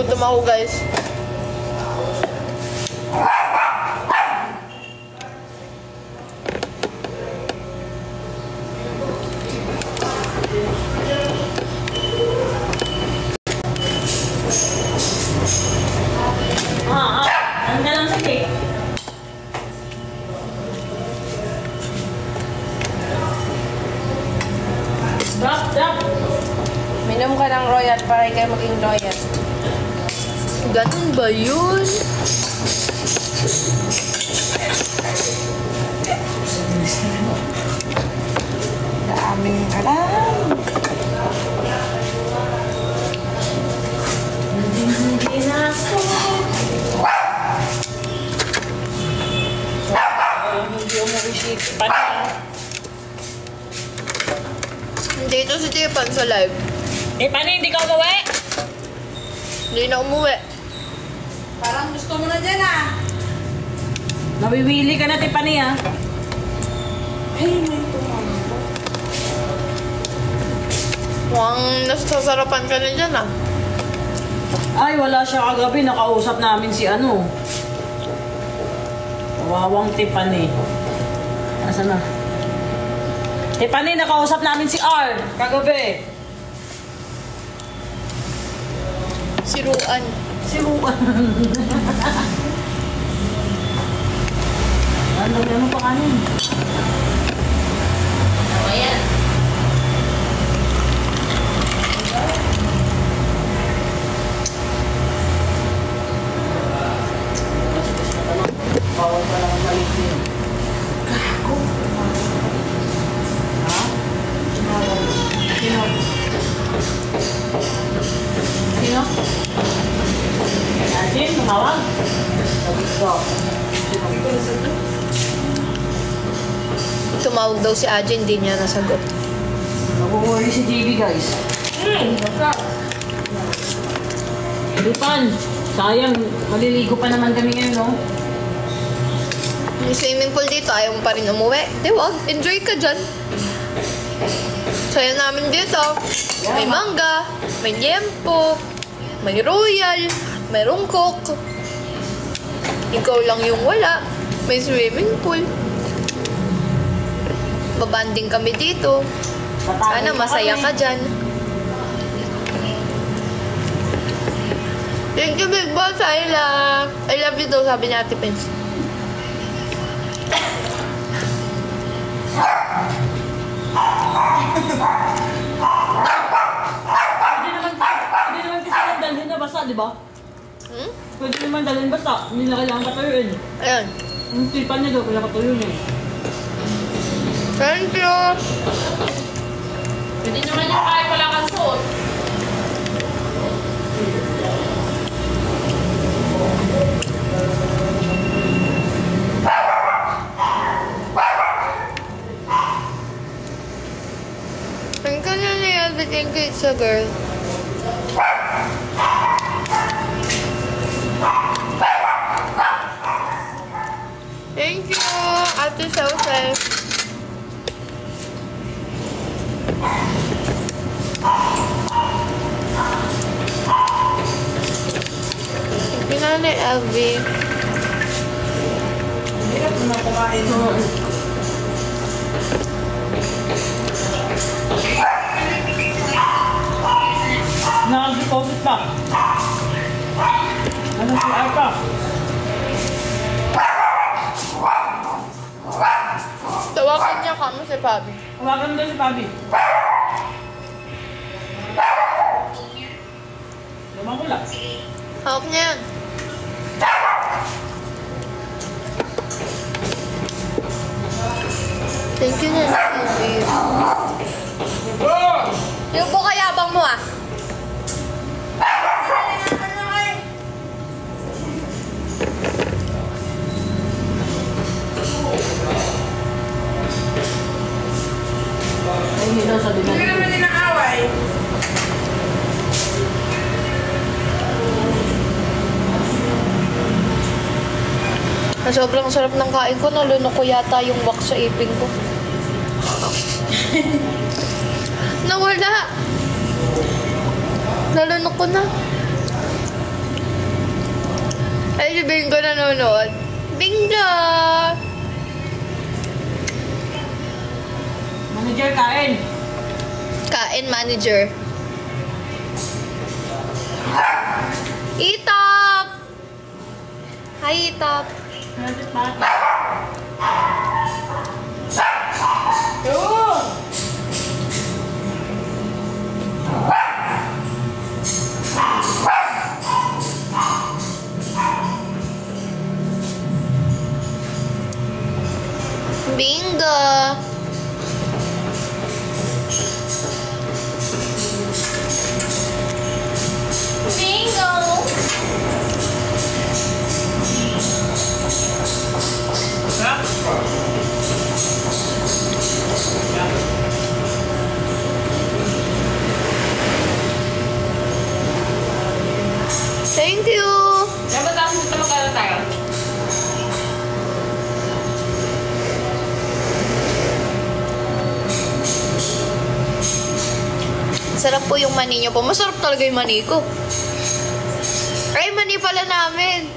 Nagutom ako, guys. Ano lang sa cake? Drop! Minom ka ng royal para ikaw maging royal. Ganun ba yun? Daming alam. Hindi na ako. Hindi umuwi pa na. Dito si Tipan sa live. Paano hindi ka umuwi? Hindi na umuwi. Parang gusto mo na dyan ah. Nawiwili ka na, Tiffany, ah. Ay, may tumama. Mukhang nasasarapan ka na dyan ah. Ay, wala siya kagabi. Nakausap namin si ano. Kawawang Tiffany. Nasaan na? Tiffany, nakausap namin si R. Kagabi. Siruan. Siruan. Ano pa kanin? Ayan. Bawal pa lang balik din. Gago. Ha? Sino? Sino? Asin, tumawag. Sabi ko. Tumawag daw si Aji, hindi niya nasagot. Nag-worry si JB, guys. Lupan, sayang. Maliligo pa naman kami ngayon, no? Yung swimming pool dito, ayaw mo pa rin umuwi. Di wag, enjoy ka dyan. Saya namin dito. May mangga, may liempo, may royal, mayroong coke. Ikaw lang yung wala. May swimming pool. Babanding kami dito. Sana masaya ka dyan. Thank you, Big Boss. I love you daw, sabi ni Ate Pence. Pwede naman kasi dalhin na basta, di ba? Pwede naman dalhin basta. Hindi na kailangan patuyuin. Ayan. Yung tipan niya daw, kaya patuyuin eh. Thank you. Pwede naman yung kahit wala kang suot. Thank you, Nani. Thank you, it's a girl. Thank you, Ate Sausay. Thank you, Nani LV. Hirap naman kumain. Nakag-deposit pa. Ano si Arpa? Tawagan niya kamo si Pabi. Hawakan doon si Pabi. Lumang ko lang. Hawak niya yan. Thank you, Nani LV. Yung po kayabang mo ah. Ay, hindi daw sabi Hindi naman din ang away. Sobrang sarap ng kain ko. Nalunok ko yata yung wax sa ipin ko. Nawala. Nalunok ko na. Ay, si Bingo nanonood. Bingo! Manager, kain. Kain manager. Itop! Hi, Itop. Manager, Yun! Bingo! Bingo! Thank you! Dapat ako dito magkano tayo? Sarap po yung mani nyo po. Masarap talaga yung mani ko. Ay, mani pala namin.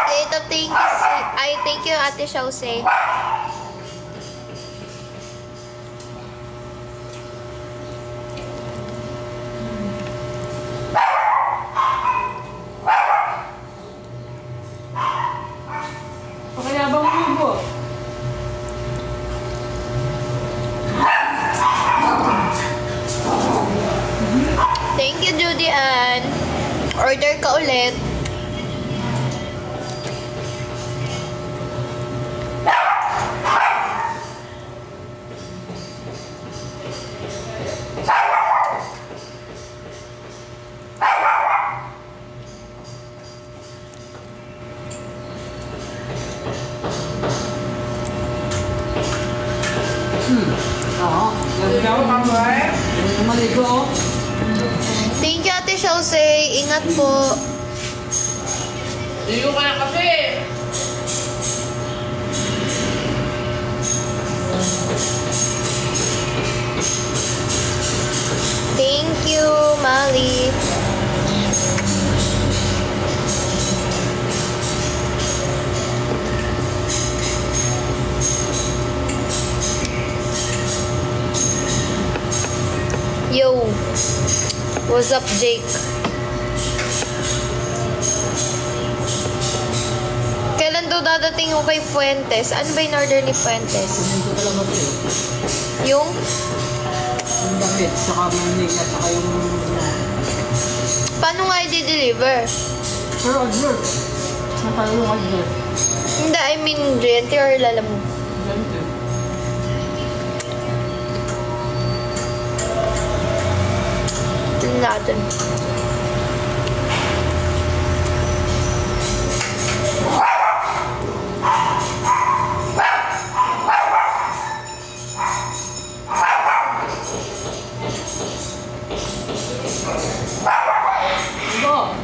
Ito, thank you. Ay, thank you, Ate Shause. Pakayabang mo. Thank you, Judy Ann. Order ka ulit. Oo. Gagawin ka ba eh? Maligo oh. Thank you, Ate Shause. Ingat po. Ligo ka na kasi. Thank you, Mali. Yo. What's up, Jake? Kailan daw dadating yung kay Fuentes? Ano ba yung order ni Fuentes? Hindi ko talaga ito eh. Yung? Yung damit, saka manig at saka yung... Paano nga i-deliver? Pero order. Natalo yung order. Hindi, I mean, rente or lalamove? Ganito. Tignan natin. Go!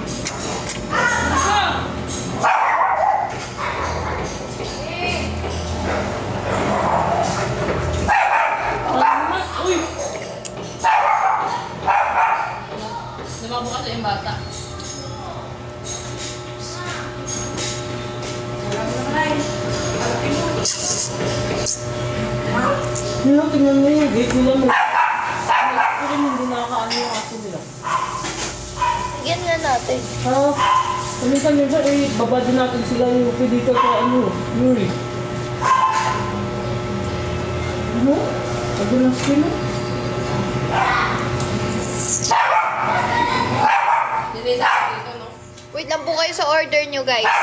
Uy! Lumabukas yung bata. Tingnan mo yung gate nila mo. Pero hindi nakakaano yung aso nila. Yan nga natin. Ha? Minsan eh, baba din natin sila yung dito sa ano, Yuri. Ano? Pag lang skin mo? Dili na dito, no? Wait lang po kayo sa order nyo, guys.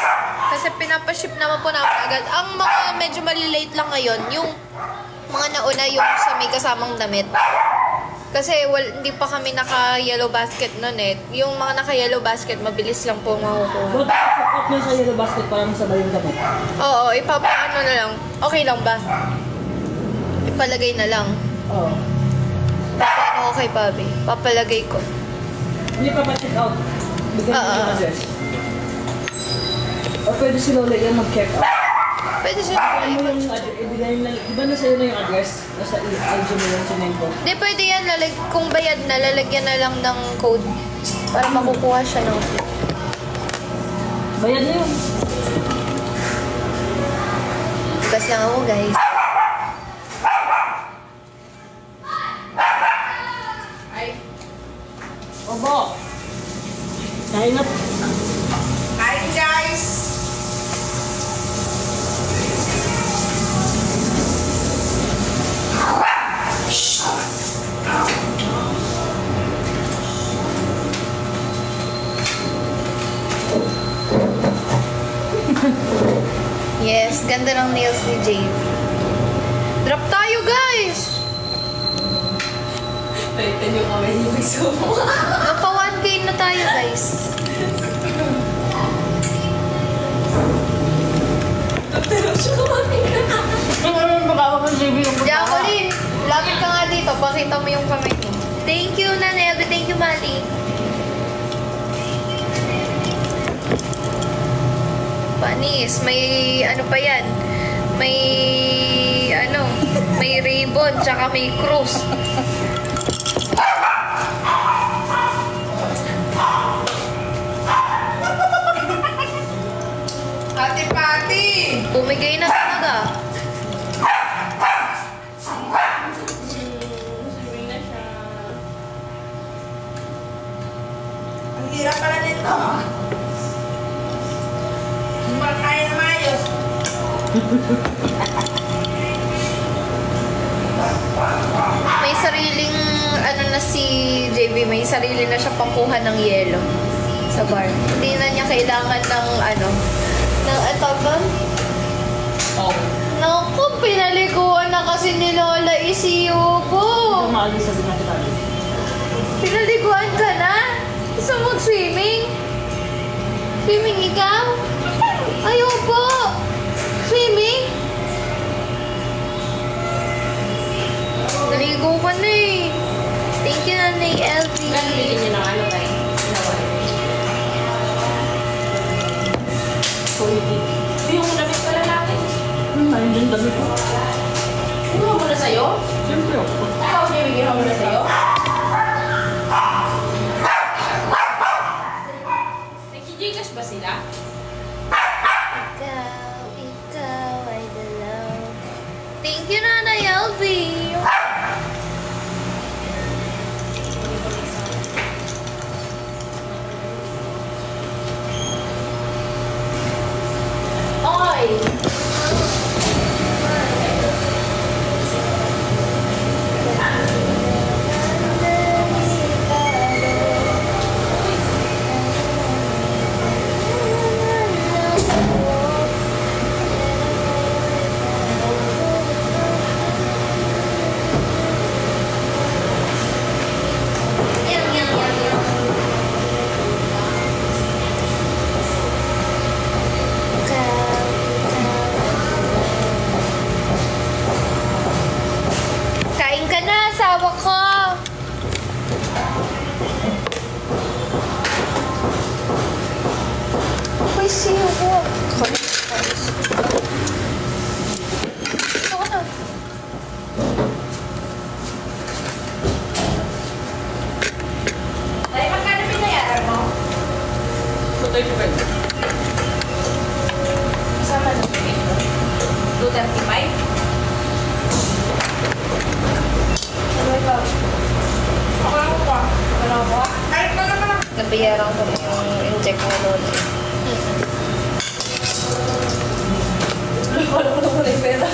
Kasi pinapaship naman po namin agad. Ang mga medyo malilate lang ngayon, yung mga nauna yung sa may kasamang damit. Kasi hindi pa kami naka-yellow basket nun eh. Yung mga naka-yellow basket, mabilis lang po makukuha. Ba't up na sa yellow basket para masabay yung damit? Oo, ipapaano na lang. Okay lang ba? Ipalagay na lang. Oo. Papaano ko kay Bobby? Papalagay ko. Hindi pa pa-check out. Bigyan mo Oo. yung address. O pwede si Lola yan mag-check out. Pwede siya Ibigay mo i-post. yung address. Ibigay mo lang. Di ba nasa iyo na yung address? Nasa IG mo yung sinend ko. Hindi, pwede yan. Kung bayad na, lalagyan na lang ng code para makukuha siya ng fee. Bayad na yun. Bukas lang ako, guys. Obo. Kain na. Hi guys! Yes, ganda ng nails ni Jade. Drop tayo, guys! Palitan yung kamay niyo magsubo. Napa 1K na tayo, guys. Pero siya kumati na. Jacqueline, lapit ka nga dito. Pakita mo yung kamay mo. Thank you, Nanelbe. Thank you, Mali. Panis, may ano pa yan? May ribbon, tsaka may cross. Ate Pati! Bumigay na talaga. Ang hirap pala nito. Hindi ba kaya na maayos? May sariling, na si JB, may sarili na siya pangkuha ng yelo sa bar. Hindi na niya kailangan ng, tawag doon? Oh. Naku, pinaliguan na kasi ni Lola Isiyuko. Maalis sa binatitali. Pinaliguan ka na? Gusto mo swimming? Swimming ikaw? Ayoko! Swimming? Naligo ka na eh. Thank you, Nanay LV. niyo ng ano tayo? Ito yung damit pala natin. Ayun din dami ko. Kinuha mo na sa'yo? Siyempre ako. Ikaw, Jamie, kinuha mo na sa'yo? Nag-Gcash ba sila? Ikaw ay dalaw. Thank you, Nanay LV. Oy! Kain ka na, asawa ko. Uy, siyo ko. Ito na. Dahil magkano binayaran mo? Tutay ko kayo. Isama sa ticket mo? 235? Ano ikaw? Ako lang ko pa. Ano ko? Kahit na naman. Nabayaran ko na yung inject na lola. Wala ko na yung pera.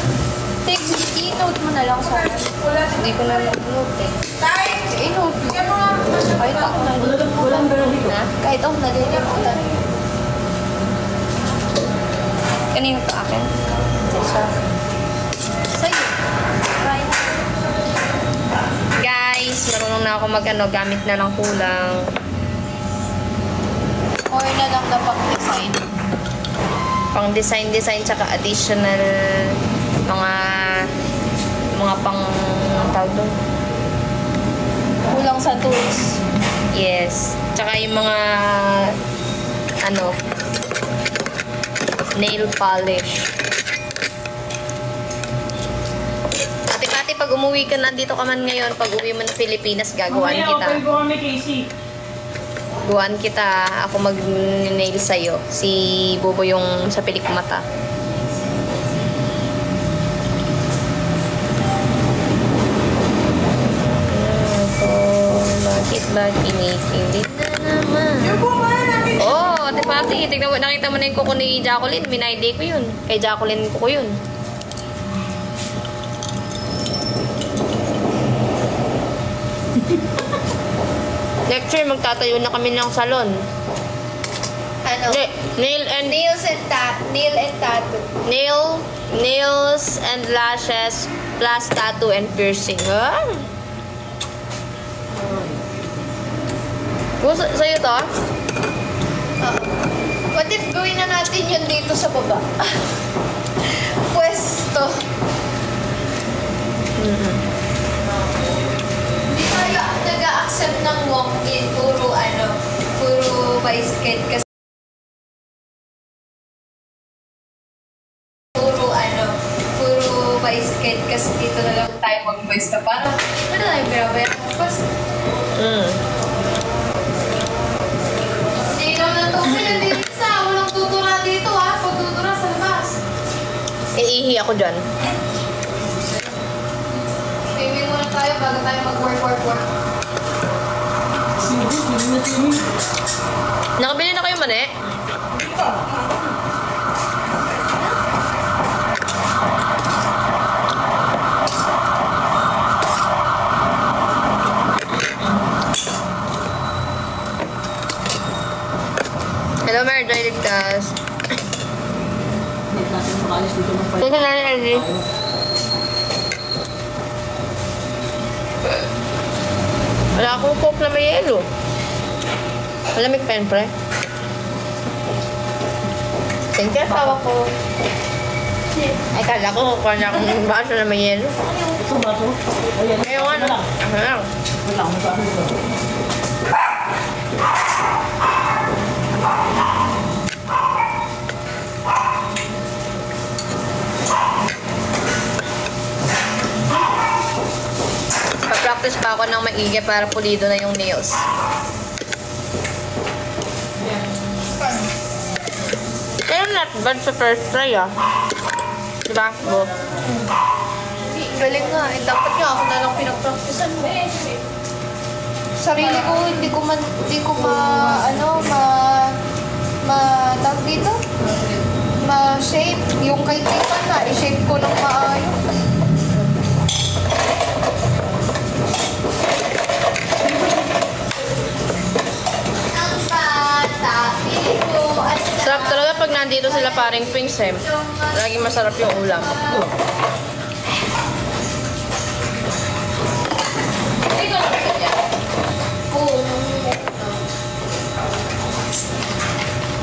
Text, i-note mo na lang sa akin. Wala. Hindi ko na nag-note eh. Tay! I-note mo. Bigyan mo nga. Kahit ako Walang pera dito. na. Kahit ako nalilimutan. Kanino to akin? Sa sa'yo. Bye. Guys, marunong na ako gamit na lang kulang. Or na lang na pang-design. Pang-design, tsaka additional mga pang tawag doon. Kulang sa tools. Yes. Tsaka yung mga nail polish. Ate, pag umuwi ka, nandito ka man ngayon, pag uwi mo ng Pilipinas, gagawan Mamaya, kita. open ko kami, Casey. Gawan kita, ako mag-nail sa'yo. Si Bobo yung sa pilik mata. Bakit kinikilig na naman? Yung bumahan natin. Oh, Ate Pati, tignan mo, nakita mo na yung kuko ni Jacqueline. Minayday ko yun. Kay Jacqueline ko yun. Lecture, magtatayo na kami ng salon. Ano? Nail and Nails and tattoo. nails and lashes plus tattoo and piercing. Ah. Gusto sa'yo to? What if gawin na natin yun dito sa baba? Pwesto. Hindi tayo nag-a-accept ng walk-in. Puro bicycle kasi. Puro bicycle kasi dito na lang tayo mag-pwesto. Para, ano tayo binabayan ng pwesto? Hindi naman ito pinalirisa. Walang tutura dito ha. Pag tutura sa labas. Iihi ako dyan. Swimming muna tayo bago tayo mag-work. Sige. Nakabili na kayo mani? Hello, Mary Joy Ligtas. Hindi natin makalis dito ng Teka na rin, Ellie. Wala akong coke na may yelo. Malamig pa yun, pre. Thank you, tawa ko. Ay, kala ko kukuha na akong baso na may yelo. Ito ba ito? Ayan. Ngayon, ano? Ano lang. Wala, may baso ito. Pa-practice pa ako ng maigi para pulido na yung nails. Pero not bad sa first try, ah. Diba? Bo. Galing nga. Eh, dapat nga ako na lang pinag-practicean mo. Sarili ko, hindi ko tawag dito? Ma-shape. Yung kay Tifa na, i-shape ko ng maayos. Ang bata, ko, Sarap talaga pag nandito sila paring Pings, eh. Laging masarap yung ulam.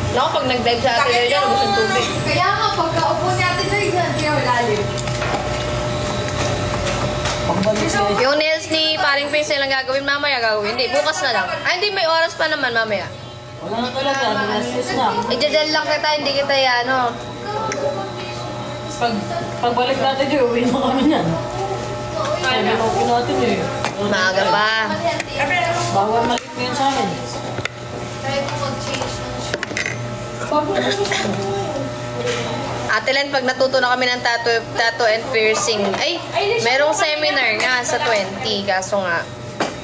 Naku, pag nag-dive sa atin yun, ubus ang tubig. Kaya nga, pagka-upo ni Ate Lloyd, hindi ako lalim. Pagbalik siya. Yung nails ni paring Pings nilang gagawin mamaya, gagawin. Hindi, bukas na lang. Ay, hindi, may oras pa naman mamaya. Wala na talaga. Nilasis na. Ijadal lang kita, hindi kita yan, ano. Pagbalik natin dyan, uwi na kami niyan. Sabi na okay natin eh. Maaga pa. Bawal maliit ngayon sa akin. Try ko mag-change ng Ate Len, pag natuto na kami ng tattoo and piercing, ay, merong seminar nga sa 20, kaso nga,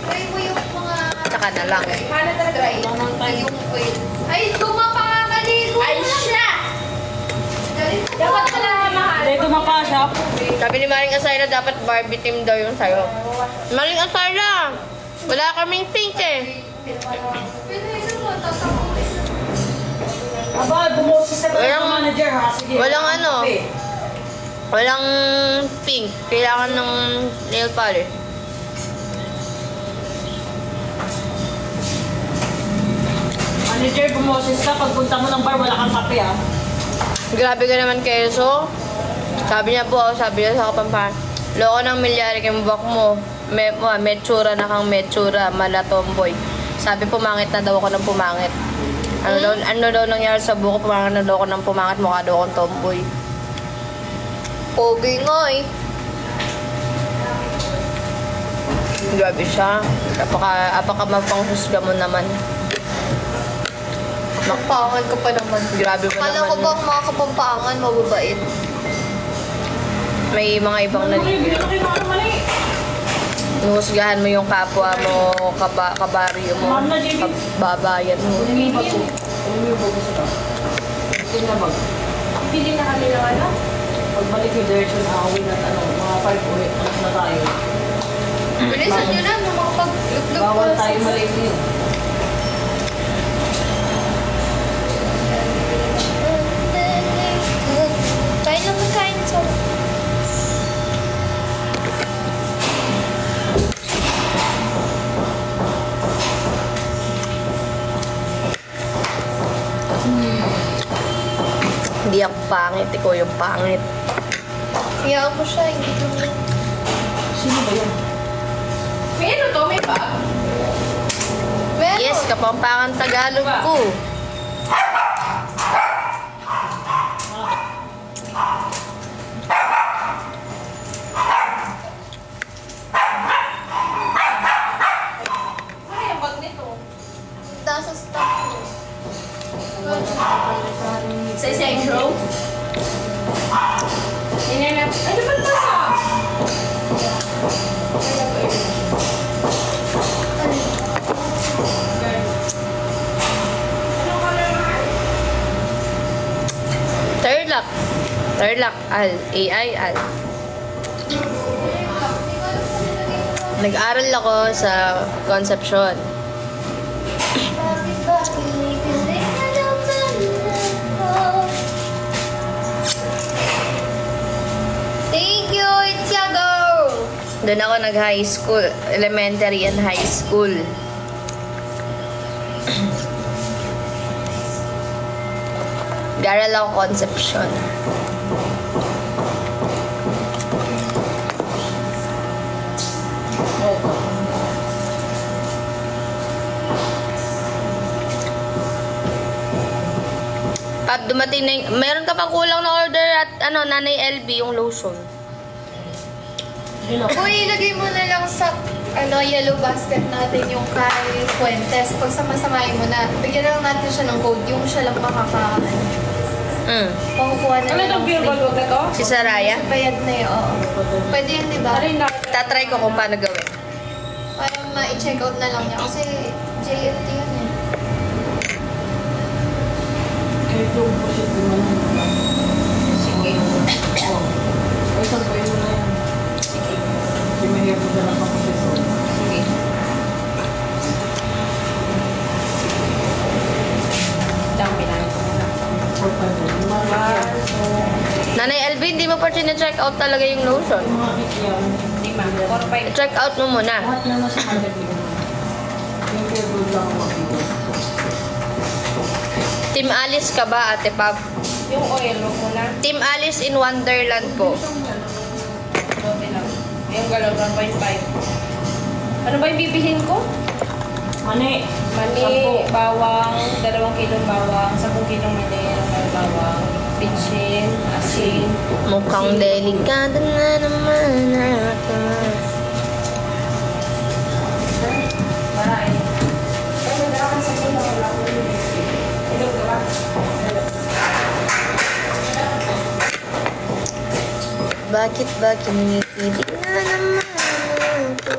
Try mo yung mga... tsaka na lang. Paano try? Yung oil. Ay, tumapakakaligo. Ay, siya! Dapat pala mahal. Hindi, tumapa siya. Sabi ni Maring Asayla, dapat Barbie team daw yung sayo. Maring Asayla, wala kaming pink eh. Pinailan mo, tatakutin. Aba, bumusis na tayo Walang- sa manager ha. Sige. walang ano. Okay. Walang pink. Kailangan ng nail polish. Manager, bumusis ka. Pagpunta mo ng bar, wala kang kape ah. Grabe ka naman, Keso. Sabi niya po, sabi niya sa Kapampangan, loko ng milyari kay mubak mo. Metsura na kang metsura, mala tomboy. Sabi, pumangit na daw ako ng pumangit. Ano daw nangyari sa buko, pumangit na daw ako ng pumangit, mukha daw akong tomboy. Pogi nga eh. Grabe siya. Apaka mapanghusga mo naman. Magpangan ka pa naman. Grabe mo Kala ko naman. ba ang mga kapampangan mababait? May mga ibang Mali, nalibig. bigyan kayo ng ano mali. Nuhusgahan mo yung kapwa mo, kabaryo mo, Ma'am na, JB. babayan mo. Ano yung bago? Ano yung bago sa ka? Ito na bag. Pili na kami ng ano? Pagbalik yung direction, awin at ano, mga 5 ulit. Alas na tayo. Bilisan nyo na, makapag-luglug Bawal tayo maliit yun. Kain naman, kain. Sorry. Hindi ako pangit, ikaw yung pangit. Hayaan mo siya, hindi naman. Sino ba yan? May ano to? May bag? Meron. Yes, kapampangan Tagalog ko. Ano yung bag nito? Nasa stock ko. Sa Centro? Hinanap. Ano ba ito sa? Turlock. Turlock, Al. AI, Al. Nag-aral ako sa Concepcion. Thank you, it's your girl. Doon ako nag-high school, elementary and high school. Nag-aral ako Concepcion. Pag dumating na yung, meron ka pa kulang na order at ano, Nanay LB, yung lotion. Sino? Uy, ilagay mo na lang sa yellow basket natin yung kay Fuentes. Pag samasamahin mo na, bigyan lang natin siya ng code. Yung siya lang makukuha na Ano lang itong ng beer free. ball na to? Si Saraya. Bayad na yun, oo. Pwede yun, di ba? Ano yung Tatry ko kung paano gawin. Para ma-check out na lang niya. Kasi JLT yun eh. Kahit yung pusit mo na. Sige. O, isang ko yun na yan. Sige. Kasi mahirap mo na lang pusit mo. Sige. Dami na ito muna. Nanay LB, hindi mo pa check out talaga yung lotion. Check out mo muna. Lahat na nasa market mo. Yung beer ball lang ako makikita. Team Alice ka ba, Ate Pab? Yung oil mo muna. Team Alice in Wonderland po. Bote lang. Yung galaw, 1.5. Ano ba yung bibihin ko? Mani. Mani, bawang, 2 kilong bawang, 10 kilong mani, bawang, bitchin, asin. Mukhang delikado na naman ako. Maray. Pero nagkakaroon sa puno, wala ko yun. Ito, diba? Bakit ba kinikilig na naman ako?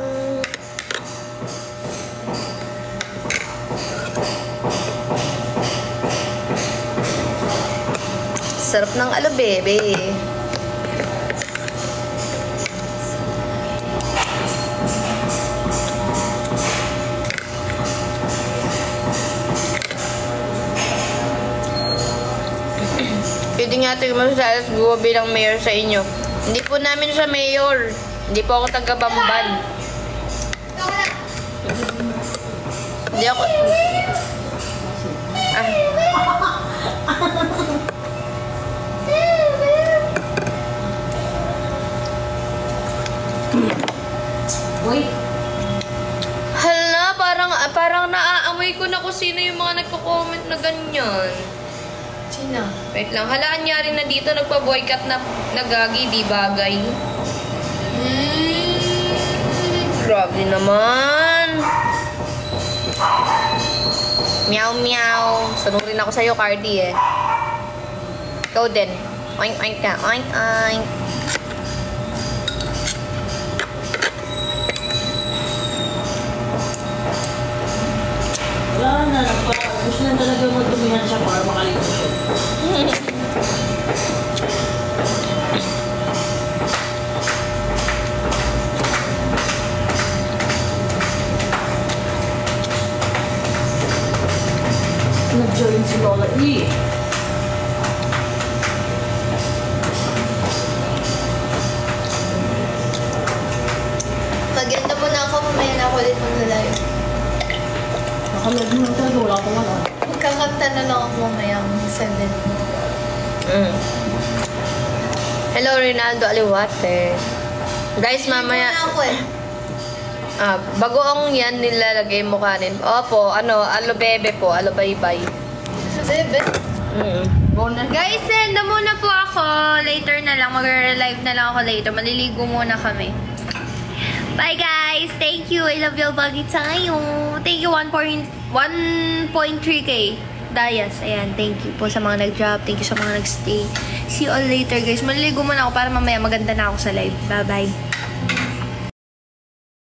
Sarap ng alo, bebe. Pwede nga ito masasalas buwa bilang mayor sa inyo. Hindi po namin siya mayor. Hindi po ako taga-Bamban. Hindi ako... Ah. Uy. Hala, parang naaamoy ko na kung sino yung mga nagko-comment na ganyan. Sino? Wait lang, halaan niya rin na dito nagpa-boycott na nagagi, di bagay. Grabe naman. Meow, meow. Sanurin ako sa'yo, Cardi eh. Ikaw din. Oink, oink ka. Oink, oink. Wala na, gusto na talaga magdumihan siya para makaligo siya. Nag-join si Lola E. Maganda mo na ako, mamaya na ako ulit mag-live. Nakalag mo talaga, wala akong ano. Magkakanta na lang ako mamaya ang 7. Hello, Rinaldo Aliwate. Guys, mamaya... Hindi mo na ako eh. Bagoong yan nilalagay mo kanin. Opo, alo bebe po, alo bye-bye. Bebe. Bonus. Guys, send na muna po ako. Later na lang, mag-live na lang ako later. Maliligo muna kami. Bye guys! Thank you! I love you bagi tayo. Thank you 1.3k. Dayas, ayan. Thank you po sa mga nag-drop. Thank you sa mga nag-stay. See you all later guys. Maliligo muna ako para mamaya maganda na ako sa live. Bye-bye.